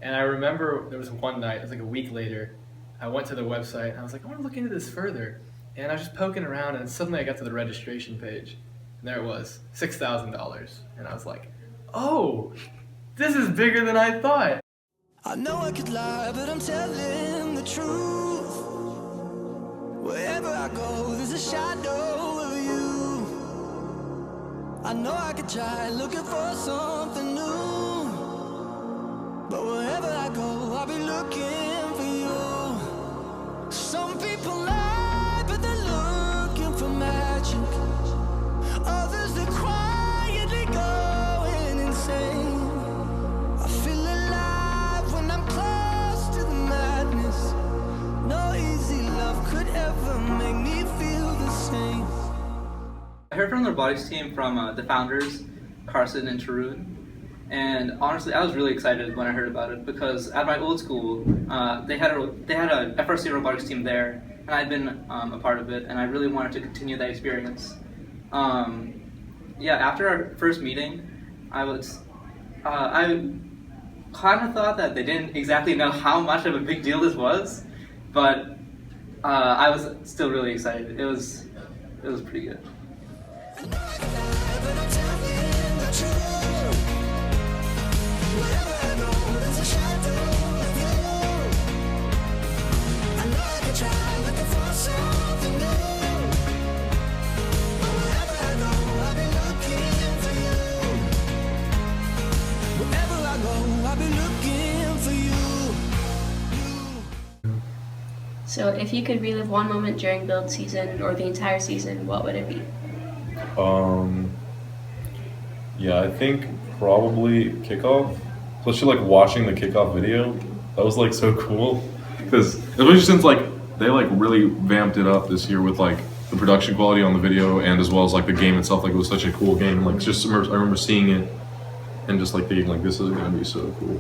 And I remember there was one night, it was like a week later, I went to the website and I was like, I want to look into this further. And I was just poking around and suddenly I got to the registration page. And there it was, $6,000. And I was like, oh, this is bigger than I thought. I know I could lie, but I'm telling the truth. Wherever I go, there's a shadow of you. I know I could try looking for something new, but wherever I go, I'll be looking for you. Some people lie, but they're looking for magic. Others, they're quietly going insane. I feel alive when I'm close to the madness. No easy love could ever make me feel the same. I heard from the robotics team from the founders, Carson and Tarun, and honestly, I was really excited when I heard about it because at my old school, they had a FRC robotics team there, and I'd been a part of it, and I really wanted to continue that experience. Yeah, after our first meeting, I kind of thought that they didn't exactly know how much of a big deal this was, but I was still really excited. It was pretty good. So if you could relive one moment during build season or the entire season, what would it be? Yeah, I think probably kickoff, especially like watching the kickoff video. That was like so cool because especially since like they like really vamped it up this year with like the production quality on the video and as well as like the game itself. Like it was such a cool game. Like just I remember seeing it and just like thinking like this is gonna be so cool.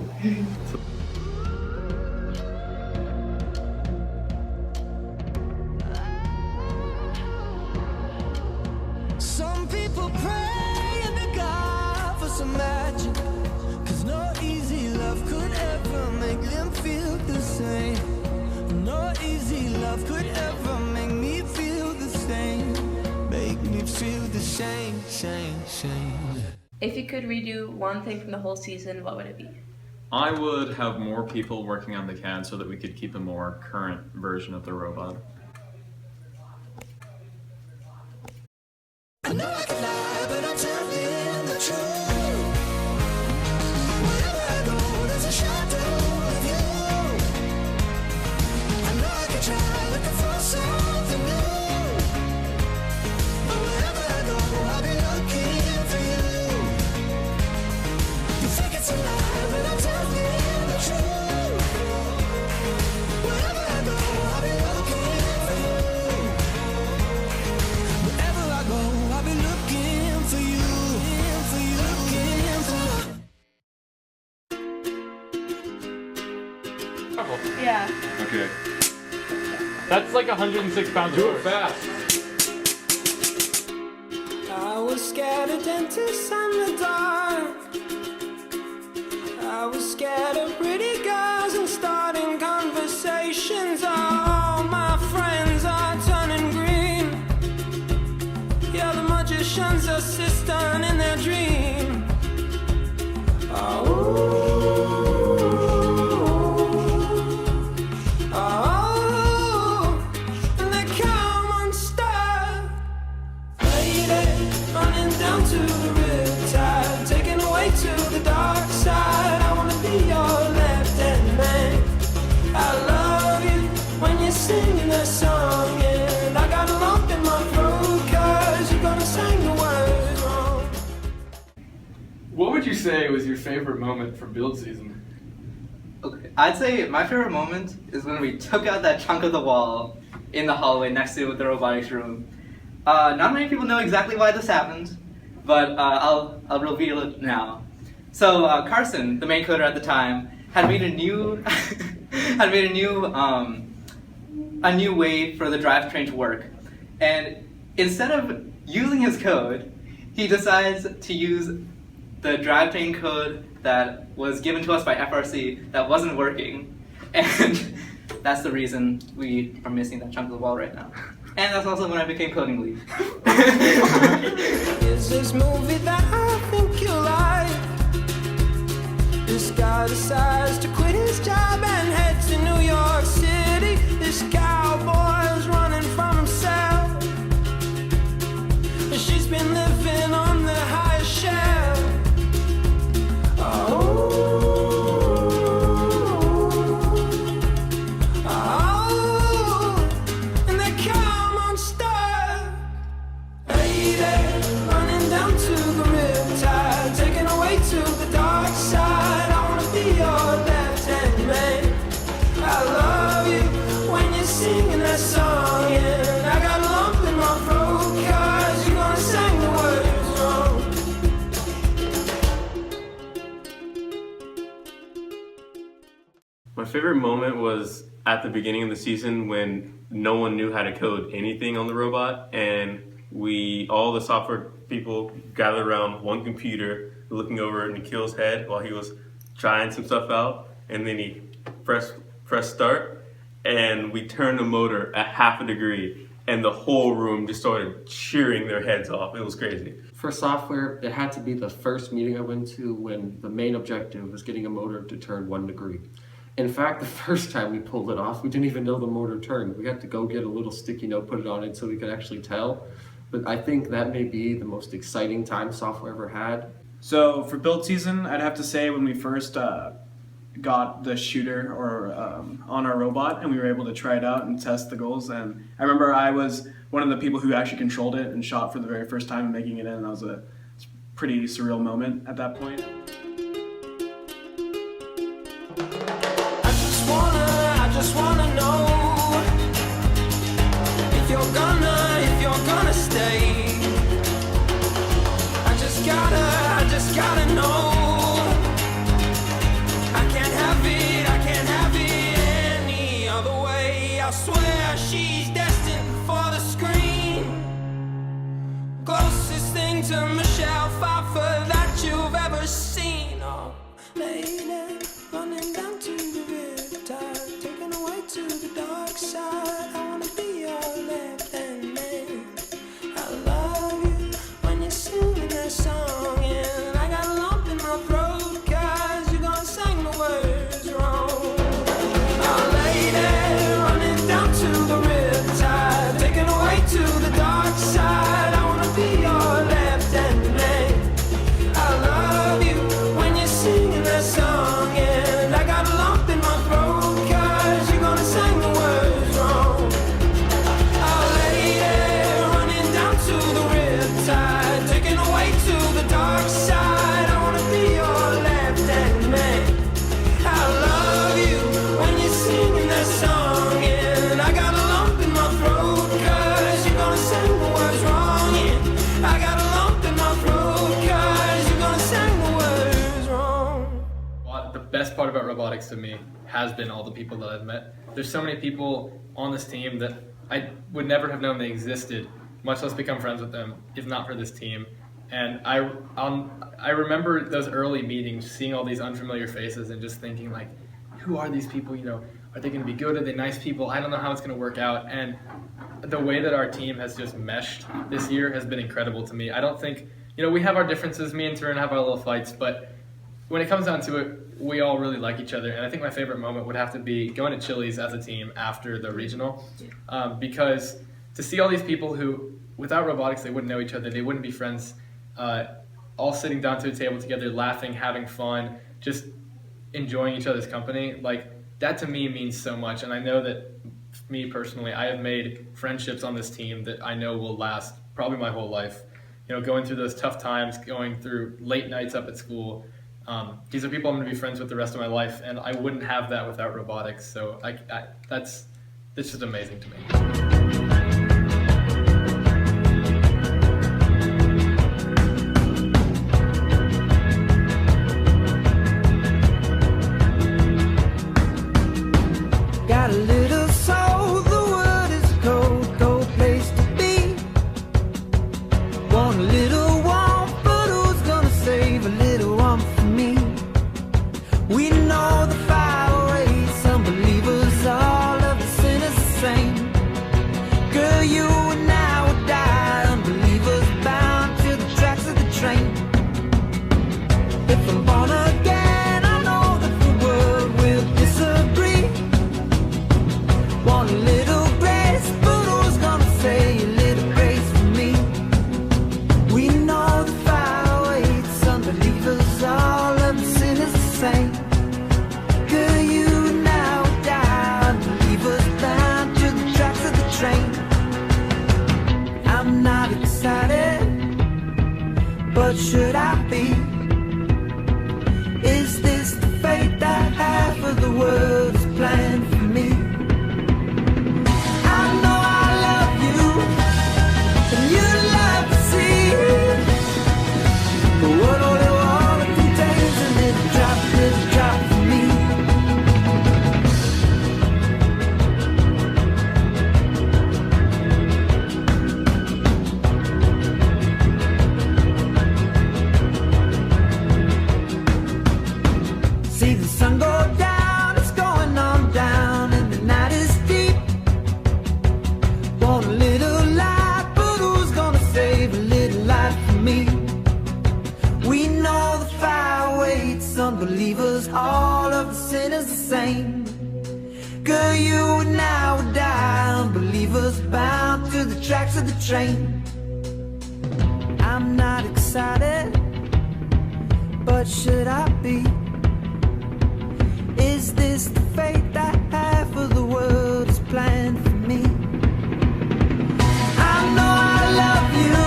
Some people pray to God for some magic, 'cause no easy love could ever make them feel the same. No easy love could ever make me feel the same. Make me feel the same. If you could redo one thing from the whole season, what would it be? I would have more people working on the CAD so that we could keep a more current version of the robot. I know I can lie, but I'm telling the truth. Wherever I go, there's a shadow of you. I know I can try looking for something new, but wherever I go, I'll be looking for you. You think it's a lie, but I'm telling the truth. Wherever I go, I'll be looking for you. Wherever I go, I'll be looking for you, Yeah. Okay. That's like 106 pounds. Do it fast. I was scared of dentists and the dark. I was scared of pretty girls and starting conversations. All my friends are turning green. Yeah, the magician's assistant in their dream. And they come unstuck. Lady, running down to the riptide, taken away to the dark side. I wanna be your left-hand man. I love you when you're singing that song, and I got a lump in my throat 'cause you're gonna sing the words wrong. What would you say was your favorite moment from build season? Okay, I'd say my favorite moment is when we took out that chunk of the wall in the hallway next to the robotics room. Not many people know exactly why this happened, but I'll reveal it now. So Carson, the main coder at the time, had made a new a new way for the drivetrain to work, and instead of using his code, he decides to use the drivetrain code that was given to us by FRC that wasn't working, and that's the reason we are missing that chunk of the wall right now. And that's also when I became coding lead. Is this movie that I think you like? This guy decides to quit his job and head to New York City. This cowboy is running from himself. She's been living on the highest shelf. And they come unstuck. Lady, running down to the riptide, taken away to the dark side. I wanna be your left-hand man. I love you when you're singing that song, and I got a lump in my throat 'cause you're gonna sing the words wrong. My favorite moment was at the beginning of the season when no one knew how to code anything on the robot, and all the software people gathered around one computer looking over Nikhil's head while he was trying some stuff out, and then he pressed start, and we turned the motor a half a degree, and the whole room just started cheering their heads off. It was crazy. For software, it had to be the first meeting I went to when the main objective was getting a motor to turn 1 degree. In fact, the first time we pulled it off, we didn't even know the motor turned. We had to go get a little sticky note, put it on it so we could actually tell. But I think that may be the most exciting time software ever had. So for build season, I'd have to say when we first got the shooter on our robot and we were able to try it out and test the goals. And I remember I was one of the people who actually controlled it and shot for the very first time and making it in. And that was a pretty surreal moment at that point. I just wanna know if you're gonna stay. I just gotta know. I can't have it any other way. I swear she's destined for the screen. Closest thing to Michelle Pfeiffer that you've ever seen. Oh, lady, running down to the riptide, taken away to the dark side. I wanna be your left-hand man. I love you when you're singing that song, and I got a lump in my throat 'cause you're gonna sing the words wrong. Oh, lady, running down to the riptide, taken away to the dark side. I wanna be your left-hand man. I love you when you're singing that song, and I got a lump in my throat 'cause you're gonna sing the words wrong. Oh, lady, running down to the riptide, taken away to the dark side. I wanna be your left-hand man. I love you when you're singing that song, and I got a lump in my throat 'cause you're gonna sing the words wrong. Yeah, I got a lump in my throat 'cause you're gonna sing the words wrong. The best part about robotics to me has been all the people that I've met. There's so many people on this team that I would never have known they existed, much less become friends with them, if not for this team. And I remember those early meetings, seeing all these unfamiliar faces and just thinking like, who are these people? You know, are they going to be good? Are they nice people? I don't know how it's going to work out. And the way that our team has just meshed this year has been incredible to me. I don't think, we have our differences. Me and Tarun have our little fights, but when it comes down to it, we all really like each other. And I think my favorite moment would have to be going to Chili's as a team after the regional, because to see all these people who, without robotics, they wouldn't know each other. They wouldn't be friends, all sitting down to a table together, laughing, having fun, just enjoying each other's company. Like, that to me means so much. And I know that me personally, I have made friendships on this team that I know will last probably my whole life. Going through those tough times, going through late nights up at school. These are people I'm going to be friends with the rest of my life, and I wouldn't have that without robotics. So that's just amazing to me. Got a little soul, the world is a cold, cold place to be. Want a little warmth, but who's gonna save a little but should I be? Is this the fate that half of the world is planned for me? I know I love you, and you love to see it, but what only water contains a little drop for me. See the sun go down, it's going on down, and the night is deep. Want a little light, but who's gonna save a little light for me? We know the fire waits, unbelievers, all of the sinners the same. Girl, you and I would die, unbelievers bound to the tracks of the train. I'm not excited, but should I be? Is this the fate that half of the world is planned for me? I know I love you,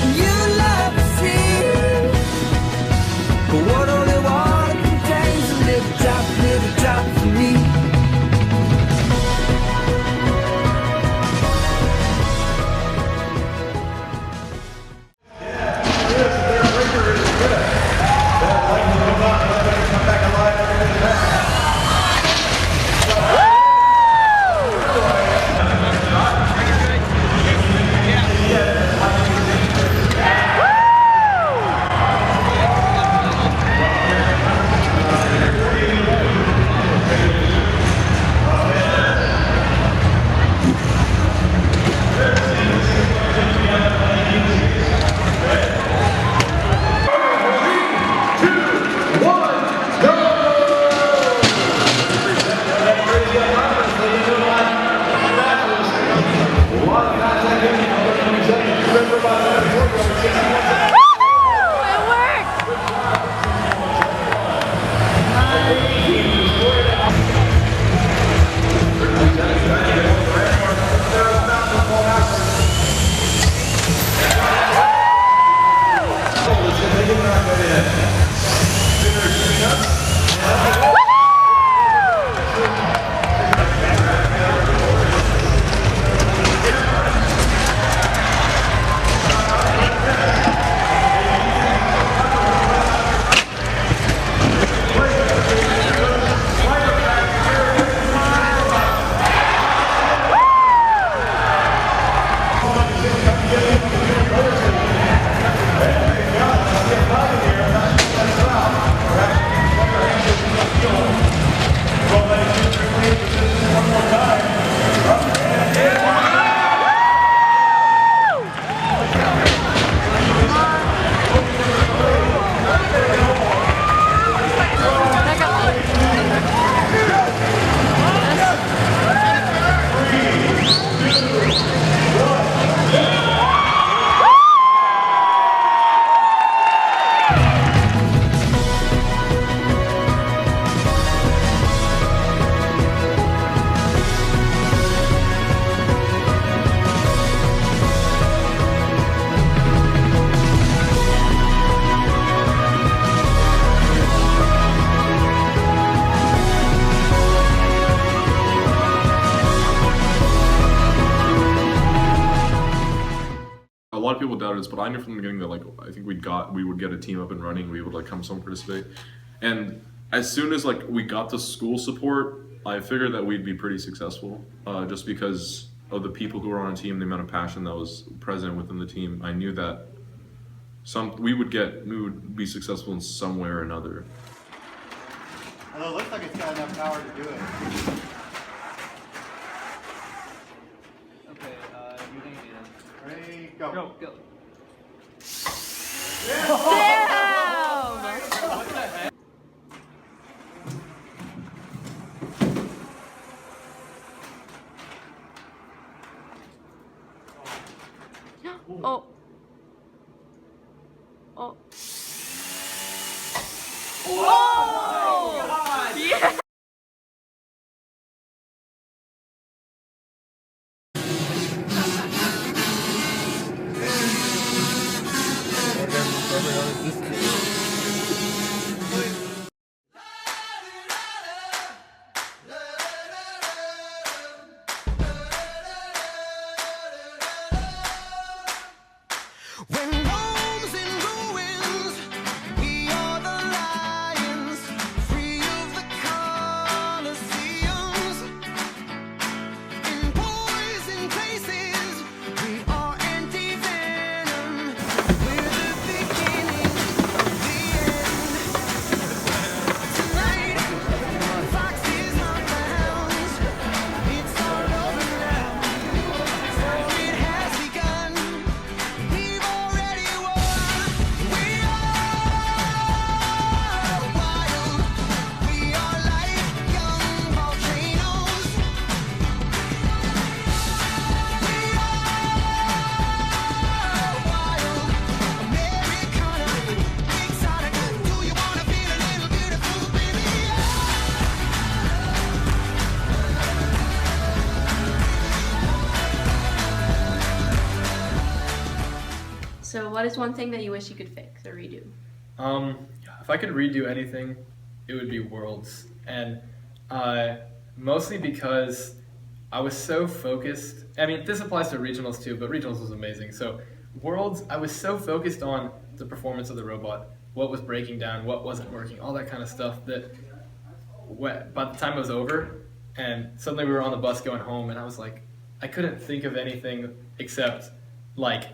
and you love to see it, but what only water contains a little drop for me. A lot of people doubted us, but I knew from the beginning that I think we would get a team up and running. We would come some participate, and as soon as we got the school support, I figured that we'd be pretty successful. Just because of the people who were on the team, the amount of passion that was present within the team, I knew that we would be successful in some way or another. Although it looks like it's got enough power to do it. Okay, you can get it. Ready, go. Go, go. Oh. Oh. Oh! Yeah. When Rome's in ruins, we are the lions, free of the Colosseums. In poison places, we are anti-venom. We're the beginning of the end. Tonight, foxes hunt the hounds. It's all over now, so it has begun. We've already won. We are wild. We are like young volcanoes. We are wild. Americana, exotica. Do you wanna feel a little beautiful, baby? So, what is one thing that you wish you could fix or redo? If I could redo anything, it would be Worlds, and mostly because I was so focused. I mean, this applies to regionals too, but regionals was amazing. So Worlds, I was so focused on the performance of the robot, what was breaking down, what wasn't working, all that kind of stuff that by the time it was over, and suddenly we were on the bus going home, and I was like, I couldn't think of anything except like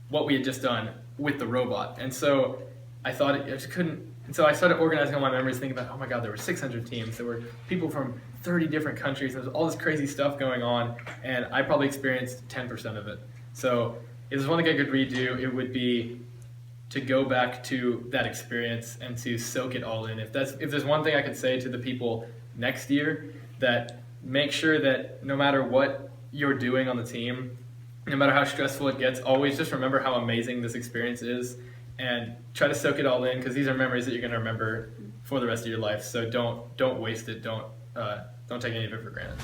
what we had just done with the robot. And so I thought I just couldn't, and so I started organizing all my memories, thinking about, oh my God, there were 600 teams, there were people from 30 different countries, there was all this crazy stuff going on, and I probably experienced 10% of it. So if there's one thing I could redo, it would be to go back to that experience and to soak it all in. If there's one thing I could say to the people next year, that make sure that no matter what you're doing on the team, no matter how stressful it gets, always just remember how amazing this experience is and try to soak it all in, because these are memories that you're going to remember for the rest of your life. So don't waste it. Don't take any of it for granted.